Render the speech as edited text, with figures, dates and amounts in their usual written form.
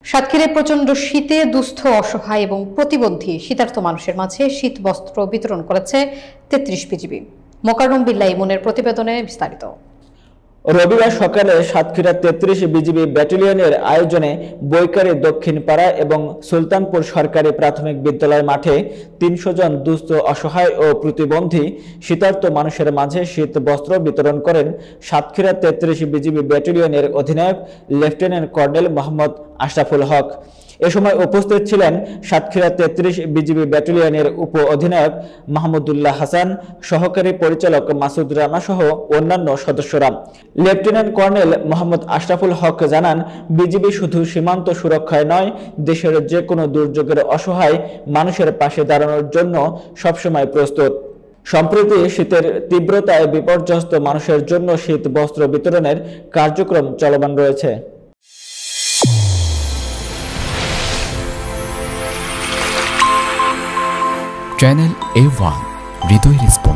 সাতক্ষীরায় প্রচন্ড শীতে দুস্থ, অসহায় এবং প্রতিবন্ধী শীতার্ত মানুষের মাঝে শীত বস্ত্র বিতরণ করেছে ৩৩ বিজিবি। মোকাররম বিল্লাহ ইমনের প্রতিবেদনে বিস্তারিত। রবিবার সকালে সাতক্ষীরা ৩৩ বিজিবি ব্যাটালিয়নের আয়োজনে বৈকারী দক্ষিণ পাড়া এবং সুলতানপুর সরকারি প্রাথমিক বিদ্যালয় মাঠে ৩০০ জন দুস্থ, অসহায় ও প্রতিবন্ধী শীতার্ত মানুষের মাঝে শীত বস্ত্র বিতরণ করেন সাতক্ষীরা ৩৩ বিজিবি ব্যাটালিয়নের অধিনায়ক লেফটেন্যান্ট কর্নেল মোহাম্মদ আশরাফুল হক। এ সময় উপস্থিত ছিলেন সাতক্ষীরা ৩৩ বিজিবি ব্যাটালিয়নের উপ অধিনায়ক মাহমুদুল্লাহ হাসান, সহকারী পরিচালক মাসুদ রানা সহ অন্যান্য সদস্যরা। লেফটেন্যান্ট কর্নেল মোহাম্মদ আশরাফুল হক জানান, বিজিবি শুধু সীমান্ত সুরক্ষায় নয়, দেশের যে কোনো দুর্যোগের অসহায় মানুষের পাশে দাঁড়ানোর জন্য সবসময় প্রস্তুত। সম্প্রতি শীতের তীব্রতায় বিপর্যস্ত মানুষের জন্য শীত বস্ত্র বিতরণের কার্যক্রম চলমান রয়েছে। চ্যানেল A1 হৃদয় রেসপন্স।